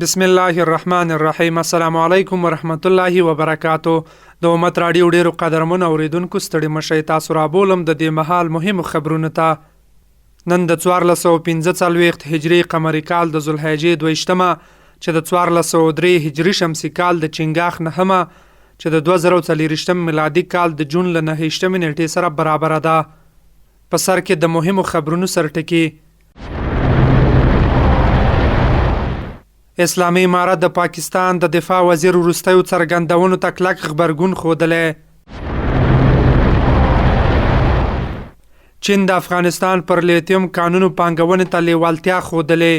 بسم الله الرحمن الرحیم. السلام علیکم ورحمت الله وبرکاتو. د امت رادیو ډیرو قدرمن اوریدونکو ستړي مشئ، تاسو را بولم د دې مهال مهم خبرونه ته. نن د 1445 هجری قمری کال د ذوالحجې 22مه چې د 1403 هجری شمسی کال د چنګاښ 9مه چې د 2024 میلادي کال د جون له 9 نیټې سره برابر ده. په سر کې د مهمو خبرونو سرټکی. اسلامي امارت د پاکستان د دفاع وزیر وروستیو څرګندونو ته کلک غبرګون ښودلی. چین د افغانستان پر لیتیم کانونو پانګونې ته لیوالتیا ښودلې.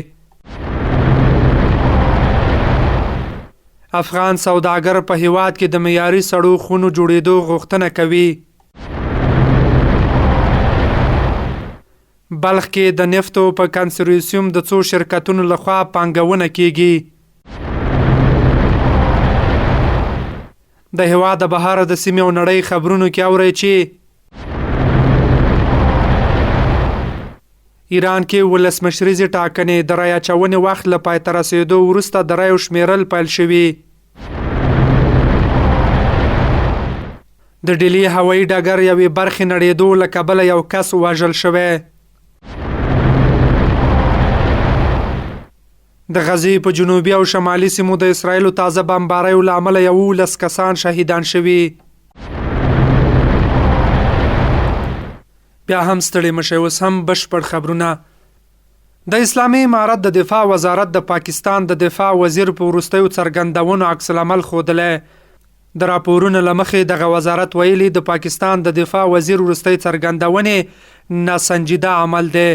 افغان سوداګر په هیواد کې د معیاري سړو خونو جوړېدو غوښتنه کوي. بلخ کې د نفتو په کنسورسیوم د څو شرکتونو لخوا پانګونه کیږي. د هیواد د بهر د سیمې او نړۍ خبرونو کې اورئ چې ایران کې ولسمشریزې ټاکنې د رایې اچونې وخت له پای ته رسېدو وروسته د رایو شمیرل پیل شوي. د ډیلي هوایي ډګر یوې برخې نړېدو له کبله یو کس وژل شوی. د غزې په جنوبي او شمالي سیمو د اسرائیلو تازه بمباریو له امله 11 کسان شهیدان شوي. بیا هم ستړي مشئ، اوس هم بشپړ خبرونه. د اسلامي امارت د دفاع وزارت د پاکستان د دفاع وزیر په وروستیو څرګندونو عکس العمل ښودلی. د راپورونو له مخې دغه وزارت ویلي د پاکستان د دفاع وزیر وروستۍ څرګندونې ناسنجیده عمل دی.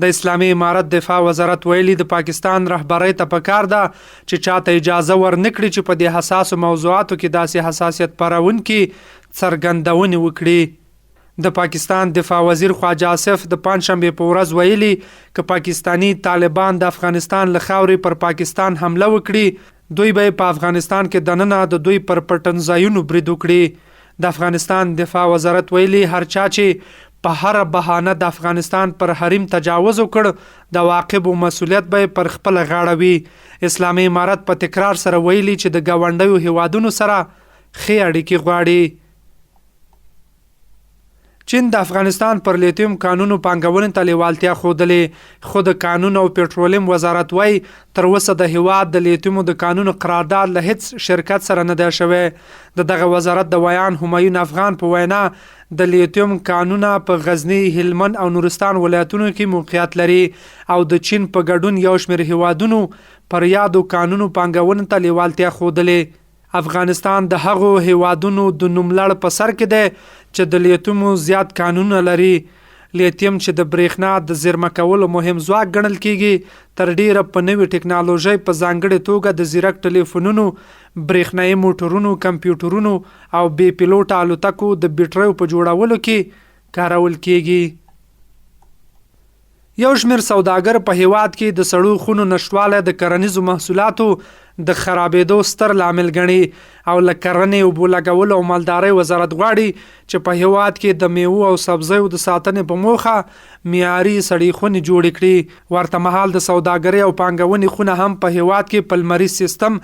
د اسلامي امارت دفاع وزارت ویلي د پاکستان رهبرۍ ته پکار ده چې چاته اجازه ورنکړي چې په دې حساسو موضوعاتو کې داسې حساسیت پارونکي څرګندونې وکړي. د پاکستان دفاع وزیر خواجه آصف د پنجشنبې په ورځ ویلي که پاکستانی طالبان د افغانستان له خاورې پر پاکستان حمله وکړي، دوی به په افغانستان کې دننه د دوی پر پټنځایونو برید وکړي. د افغانستان دفاع وزارت ویلي هر چا چې په هر بهانه د افغانستان پر حریم تجاوز وکړ د واقعو مسؤلیت به پر خپل غاړه وي. اسلامي امارت په تکرار سره ویلي چې د ګاونډیو هیوادونو سره ښې اړیکې غواړي. چین د افغانستان پر لیتیم کانونو پانګونې ته لیوالتیا ښودلې، خو د کانونو او پټرولیم وزارت وایي تر اوسه د هیواد د لیتیمو د کانونو قرارداد له هیڅ شرکت سره نه دی شوی. د دغه وزارت د ویان همایون افغان په وینا د لیتیم کانونه په غزنی، هلمند او نورستان ولایتونو کې موقعیت لري او د چین په ګډون یو شمېر هیوادونو پر یادو کانونو پانګونې ته لیوالتیا ښودلې. افغانستان د هغو هیوادونو د نوملړ په سر کې دی چې د لیتیمو زیات کانونه لري. لیتیم چې د برېښنا د زیرمه کولو مهم ځواک ګڼل کیږي، تر ډیره په نوې ټکنالوژۍ په ځانګړې توګه د زیرک ټلیفونونو، برېښنایي موټرونو، کمپیوټرونو او بې پیلوټه الوتکو د بیټریو په جوړولو کې کارول کیږي. یو شمېر سوداګر په هیواد کې د سړو خونو نشتوالی د کرنیزو محصولاتو د خرابېدو ستر لامل ګڼي او له کرنې، اوبو لګولو او مالدارۍ وزارت غواړي چې په هیواد کې د میوو او سبزیو د ساتنې په موخه معیاري سړې خونې جوړې کړي. ورته مهال د سوداګرۍ او پانګونې خونه هم په هیواد کې په لمریز سیستم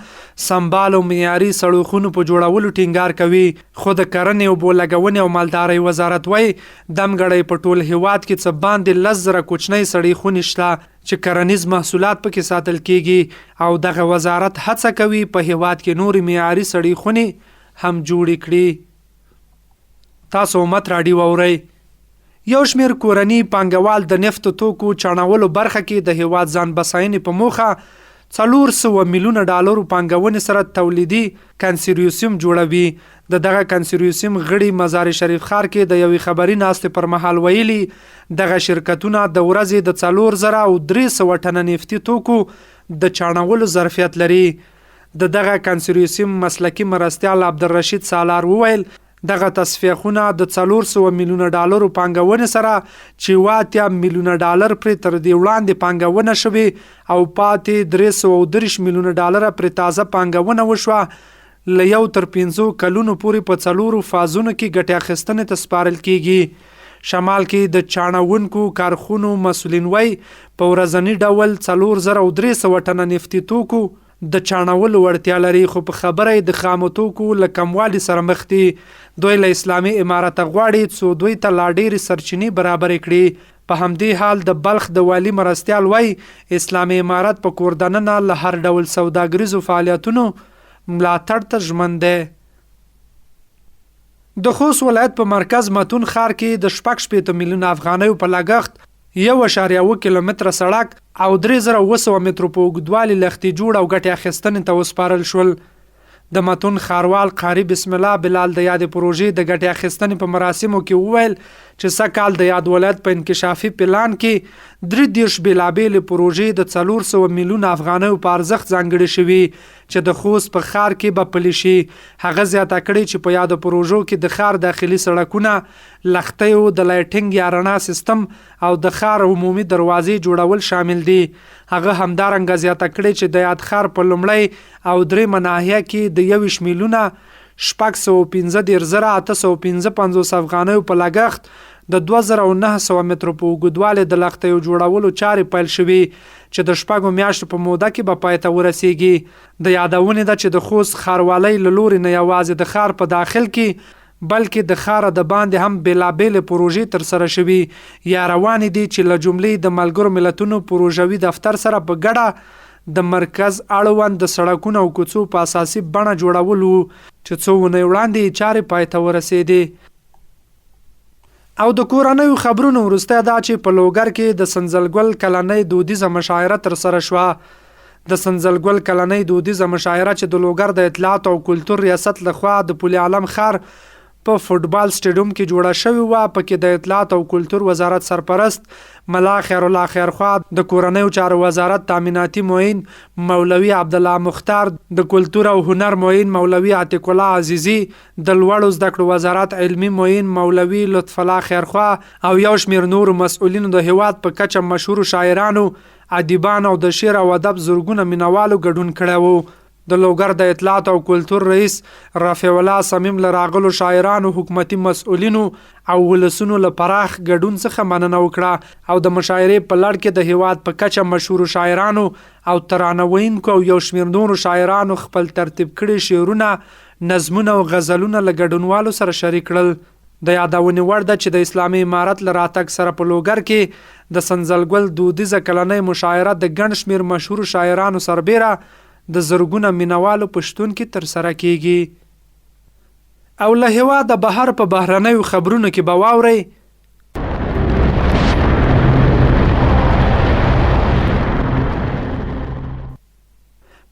سمبال او معیاري سړو خونو په جوړولو ټینګار کوي. خو د کرنې، اوبو لګونې او مالدارۍ وزارت وایي دمګړی په ټول هیواد کې څه باندې 10,000 کوچنۍ سړې خونې شته چې کرنیز محصولات پکې ساتل کیږي او دغه وزارت هڅه کوي په هیواد کې نور معیاري سړې خونې هم جوړې کړي. تاسو امت راډیو اورئ. یو شمېر کورني پانګوال د نفتو توکو چاڼولو برخه کې د هیواد ځان بساینې په موخه $400 میلیونه پانګونې سره تولیدي کنسورسیوم جوړوي. دغه کنسورسیوم غړي مزار شریف ښار کې د یوې خبري ناستې پر مهال ویلي دغه شرکتونه د ورځې د 4,300 ټنه نفتي توکو د چاڼولو ظرفیت لري. دغه کنسورسیوم مسلکي مرستیال عبدالرشید سالار وویل دغه تصفیه د $400 میلیونه پانګونې سره چې $80 میلیونه پرې تر دې وړاندې پانګونه شوې او پاتې $330 میلیونه پرې تازه پانګونه وشوه. له 1 تر 5 کلونو پورې په 4 فازونو کې ګټې اخیستنې ته سپارل کیږي. شمال کې د چاڼونکو کارخونو مسؤلین وایي په ورځني ډول 4,300 ټنه نفتي توکو د چاڼولو وړتیا لري، خو په خبره یې د خامو توکو له کموالي سره مخ دي. دوی له اسلامي امارت غواړي څو دوی ته لا ډېرې سرچینې برابرې کړي. په همدې حال د بلخ د والي مرستیال وایي اسلامي امارت په کور دننه له هر ډول سوداګریزو فعالیتونو ملاتړ ته ژمن دی. د خوست ولایت په مرکز متون ښار کې د 6.8 میلیونه افغانیو په لګښت 1.1 کیلومتره سړک او 3900 مترو په اوږدوالي لښتي جوړ او ګټې اخیستنې ته وسپارل شول. د متون ښاروال قاري بسم الله بلال د یادې پروژې د ګټې اخیستنې په مراسمو کې وویل چې سږ د یاد ولایت په انکشافي پلان کې 33 بېلابېلې پروژې د 400 میلیونه افغانیو په ارزښت ځانګړې شوي چې د خوست په ښار کې به پلي شي. هغه زیاته کړې چې په یادو پروژو کې د ښار داخلي سړکونه، لښتیو د لایټینګ یا رڼا سیستم او د ښار عمومي دروازې جوړول شامل دي. هغه همدارنګه زیاته کړې چې د یاد ښار په لومړی او درېیمه ناحیه کې د 21 میلیونه 615,855 افغانیو په لګښت د 2900 مترو په اوږدوالي د لښتیو جوړولو چارې پیل شوي چې د 6 میاشتو په موده کې به پای ته ورسیږي. د یادونې ده چې د خوست ښاروالۍ له لوري نه یوازې د ښار په داخل کې بلکې د ښاره د باندې هم بېلابېلې پروژې ترسره شوي یا روانې دي چې له جملې د ملګرو ملتونو پروژوي دفتر سره په ګډه د مرکز اړوند د سړکونو او کوڅو په اساسي بڼه جوړول وو چې څو اونۍ وړاندې چارې پای ته ورسېدې. او د کورنیو خبرونو وروسته دا چې په لوګر کې د سنځلګل کلنۍ دودیزه مشاعره ترسره شوه. د سنځلګل کلنۍ دودیزه مشاعره چې د لوګر د اطلاعات او کلتور ریاست لخوا د پل عالم ښار په فوټبال سټیډیوم کې جوړه شوې وه. پکې د اطلاعات او کلتور وزارت سرپرست ملا خیر الله خیرخوا، د کورنیو چارو وزارت تامیناتی معین مولوي عبدالله مختار، د کلتور او هنر معین مولوي عتیق الله عزیزی، د لوړو زده کړو وزارت علمي معین مولوي لطف الله خیرخوا او یو شمېر نورو مسؤلینو د هیواد په کچه مشهورو شاعرانو، ادیبانو او د شعر او ادب زرګونه مینوالو ګډون کړی و. د لوګر د اطلاعات او کلتور رئیس رفیع الله صمیم له راغلو شاعرانو، حکومتي مسؤلینو او ولسونو له پراخ ګډون څخه مننه وکړه او د مشاعرې په لړ کې د هیواد په کچه مشهورو شاعرانو او ترانه ویونکو او یو شمېر نورو شاعرانو خپل ترتیب کړي شعرونه، نظمونه او غزلونه له ګډونوالو سره شریک کړل. د یادونې وړ ده چې د اسلامي امارت له راتګ سره په لوګر کې د سنځلګل دودیزه کلنۍ مشاعره د ګڼ شمېر مشهورو شاعرانو سربیره د زرګونه مینوالو په شتون کې ترسره کیږي. او له هېواده بهر په بهرنیو خبرونو کې به واورئ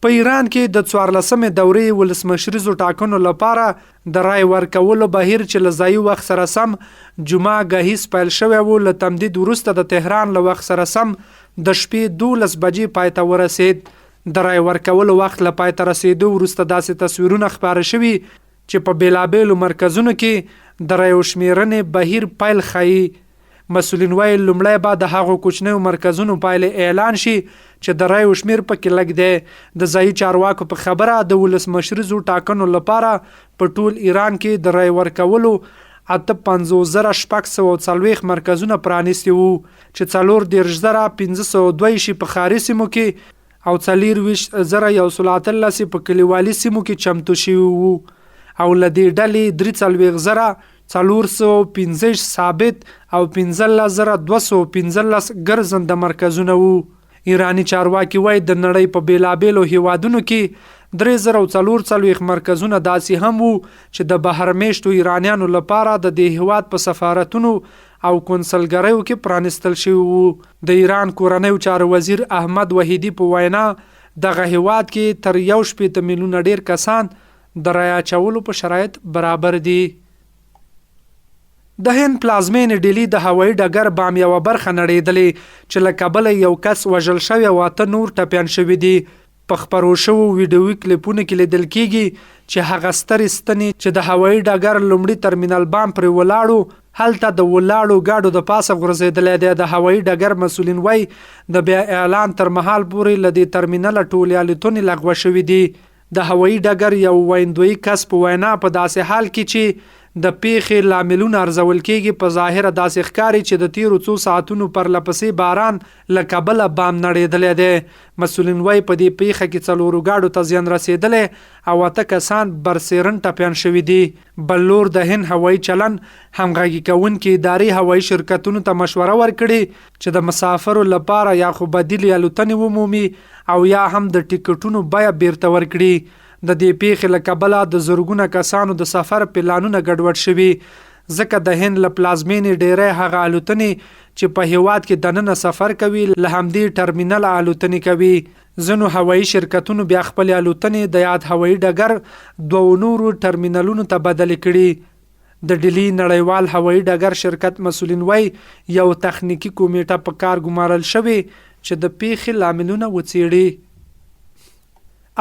په ایران کې د 14مې دورې ولسمشریزو ټاکنو لپاره د رای ورکولو بهیر چې له ځایي وخت سره سم جمعه ګهیز پیل شوی و، له تمدید وروسته د تهران له وخت سره سم د شپې 12 بجې پای ته ورسید. د رای ورکولو وخت له پای ته رسیدو وروسته داسې تصویرونه خپاره شوي چې په بېلابېلو مرکزونو کې د رایو شمېرنې بهیر پیل ښیي. مسؤلین وایي لومړی به د هغو کوچنیو مرکزونو پایلې اعلان شي چې د رایو شمېر پکې لږ دی. د ځایي چارواکو په خبره د ولسمشریزو ټاکنو لپاره په ټول ایران کې د رای ورکولو 58,640 مرکزونه پرانیستي وو چې 44,502 په ښاري سیمو کې او 24,113 په کلیوالي سیمو کې چمتو شوي وو او له دې ډلې 43,415 ثابت او 15,215 ګرځنده مرکزونه وو. ایرانی چارواکي وایي د نړۍ په بیلابیلو هیوادونو کې 3,440 مرکزونه داسې هم وو چې د بهر میشتو ایرانیانو لپاره د دې هیواد په سفارتونو او کنسلګریو کې پرانستل شوي وو. د ایران کورنیو چارو وزیر احمد وحیدی په وینا دغه هیواد کې تر 1.8 میلیونه ډیر کسان د رای اچولو په شرایط برابر دي. د هند پلازمینې ډیلي د هوایي ډګر بام یوه برخه نړېدلې چې له کبله یو کس وژل شوی او 8 نور ټپیان شوي دي. په خپرو شوو ویډیوي کلیپونو کې لیدل کېږي چې هغه سترې ستنې چې د هوایي ډګر لومړي ترمینل بام پرې ولاړو هلته د ولاړو ګاډو د پاسه غورځېدلی دی. د هوایي ډګر مسؤلین وایي د بیا اعلان تر مهال پورې له دې ترمینله ټولې الوتنې لغوه شوي دي. د هوایي ډګر یو ویندویي کس په وینا په داسې حال کې چې د پیښې لاملونه ارزول کېږي. په ظاهره داسې ښکاري چې د تیرو څو ساعتونو پر لپسې باران له کبله بام نړېدلی دی. مسؤلین وایي په دې پیښه کې 4 ګاډو ته زیان رسېدلی او 8 کسان برسېرن ټپیان شوي دي. بل لور د هند هوایي چلن همغږي کوونکې ادارې هوایي شرکتونو ته مشوره ورکړې چې د مسافرو لپاره یا خو بدیلې الوتنې ومومي او یا هم د ټیکټونو بیه بیرته ورکړي. د دې پیښې له کبله د زرګونه کسانو د سفر پلانونه ګډوډ شوي، ځکه د هند له پلازمینې ډیری هغه الوتنې چې په هیواد کې دننه سفر کوي له همدې ټرمینل الوتنې کوي. ځینو هوایي شرکتونو بیا خپلې الوتنې د یاد هوایي ډګر 2 نورو ټرمینلونو ته بدلې کړي. د ډیلی نړیوال هوایي ډګر شرکت مسؤلین وایي یو تخنیکی کمیټه په کار ګمارل شوې چې د پیښې لاملونه وڅېړي.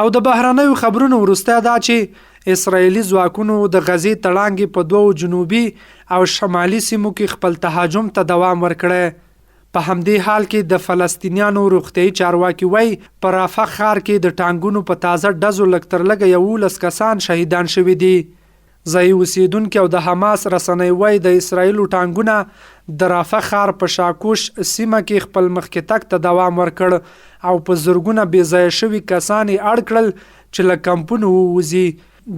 او د بهرنیو خبرونو وروسته دا چې اسرائیلي ځواکونو د غزې تړانګې په 2 جنوبي او شمالي سیمو کې خپل تهاجم ته دوام ورکړی. په همدې حال کې د فلسطینیانو روغتیايي چارواکي وایي په رافح ښار کې د ټانګونو په تازه ډزو لږ تر لږه 11 کسان شهیدان شوي دي. ځایي اوسیدونکي او د حماس رسنۍ وایي د اسرائیلو ټانګونه د رافح ښار په شاکوش سیمه کې خپل مخکې تګ ته دوام ورکړ او په زرګونه بې ځایه شوي کسان یې اړ کړل چې له کمپونو ووځي.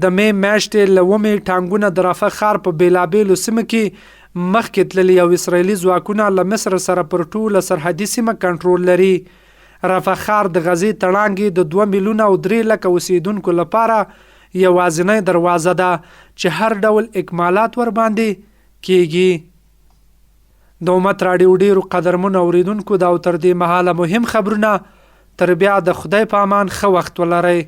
د مې میاشتې له 9 ټانګونه د رافح ښار په بیلابیلو سیمو کې مخکې تللي او اسرائیلي ځواکونه له مصر سره پر ټوله سرحدي سیمه کنټرول لري. رافح ښار د غزې تړانګې د 2 میلیونه او 3 لکه اوسیدونکو لپاره یوازینۍ دروازه ده چې هر ډول اکمالات ور باندې کیږي. د امت راډیو ډیرو قدرمنو اوریدونکو دا او تر دې مهاله مهم خبرونه. تر بیا د خدای په امان ښه وخت ولرئ.